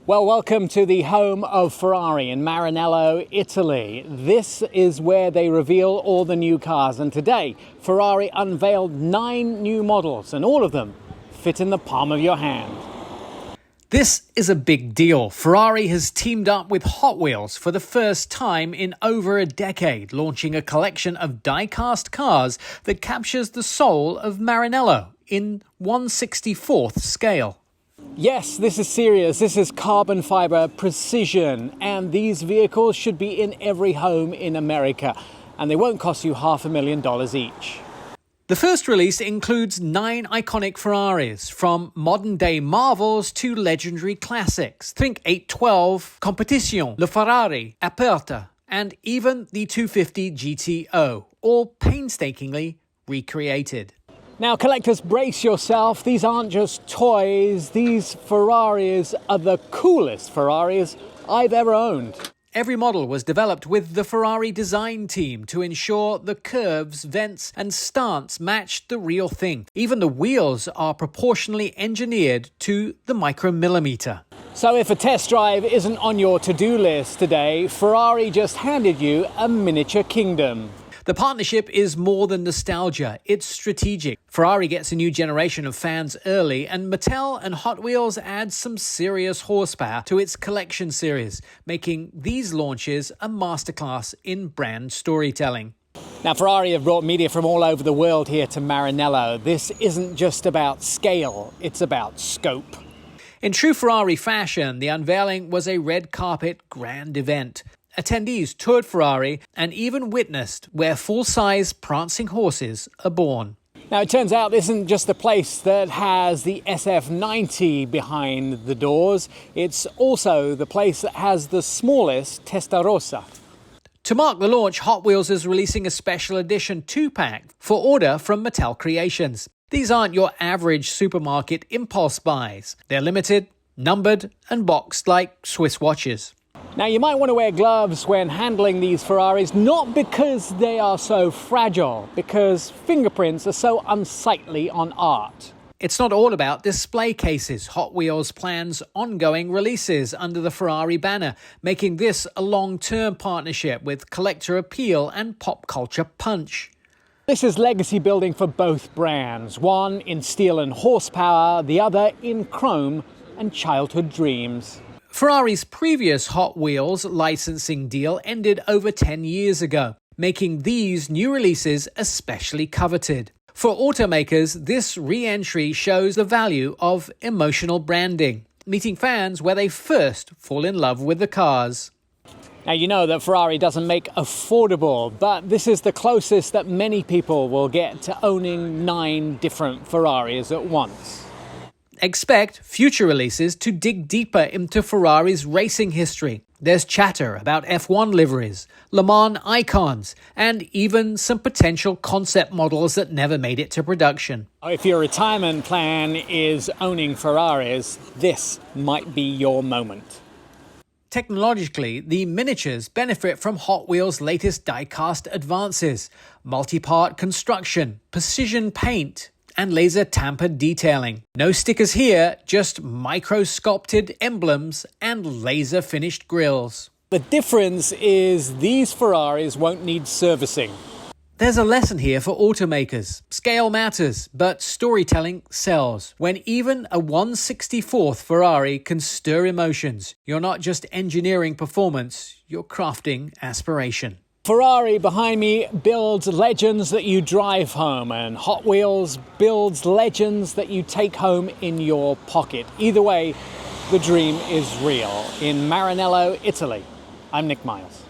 Well, welcome to the home of Ferrari in Maranello, Italy. This is where they reveal all the new cars, and today Ferrari unveiled 9 new models, and all of them fit in the palm of your hand. This is a big deal. Ferrari has teamed up with Hot Wheels for the first time in over a decade, launching a collection of die-cast cars that captures the soul of Maranello in 1/64th scale. Yes, this is serious. This is carbon fiber precision, and these vehicles should be in every home in America, and they won't cost you $500,000 each. The first release includes 9 iconic Ferraris, from modern-day marvels to legendary classics. Think 812, Competition, Le Ferrari, Aperta, and even the 250 GTO, all painstakingly recreated. Now, collectors, brace yourself. These aren't just toys. These Ferraris are the coolest Ferraris I've ever owned. Every model was developed with the Ferrari design team to ensure the curves, vents, and stance matched the real thing. Even the wheels are proportionally engineered to the micromillimeter. So if a test drive isn't on your to-do list today, Ferrari just handed you a miniature kingdom. The partnership is more than nostalgia, it's strategic. Ferrari gets a new generation of fans early, and Mattel and Hot Wheels add some serious horsepower to its collection series, making these launches a masterclass in brand storytelling. Now, Ferrari have brought media from all over the world here to Maranello. This isn't just about scale, it's about scope. In true Ferrari fashion, the unveiling was a red carpet grand event. Attendees toured Ferrari and even witnessed where full-size prancing horses are born. Now, it turns out this isn't just the place that has the SF90 behind the doors. It's also the place that has the smallest Testarossa. To mark the launch, Hot Wheels is releasing a special edition 2-pack for order from Mattel Creations. These aren't your average supermarket impulse buys. They're limited, numbered, and boxed like Swiss watches. Now, you might want to wear gloves when handling these Ferraris, not because they are so fragile, because fingerprints are so unsightly on art. It's not all about display cases. Hot Wheels plans ongoing releases under the Ferrari banner, making this a long-term partnership with collector appeal and pop culture punch. This is legacy building for both brands, one in steel and horsepower, the other in chrome and childhood dreams. Ferrari's previous Hot Wheels licensing deal ended over 10 years ago, making these new releases especially coveted. For automakers, this re-entry shows the value of emotional branding, meeting fans where they first fall in love with the cars. Now, you know that Ferrari doesn't make affordable, but this is the closest that many people will get to owning 9 different Ferraris at once. Expect future releases to dig deeper into Ferrari's racing history. There's chatter about F1 liveries, Le Mans icons, and even some potential concept models that never made it to production. If your retirement plan is owning Ferraris, this might be your moment. Technologically, the miniatures benefit from Hot Wheels' latest die-cast advances: multi-part construction, precision paint, and laser-tampered detailing. No stickers here, just micro-sculpted emblems and laser-finished grills. The difference is these Ferraris won't need servicing. There's a lesson here for automakers. Scale matters, but storytelling sells. When even a 1/64th Ferrari can stir emotions, you're not just engineering performance, you're crafting aspiration. Ferrari behind me builds legends that you drive home, and Hot Wheels builds legends that you take home in your pocket. Either way, the dream is real. In Maranello, Italy, I'm Nik Miles.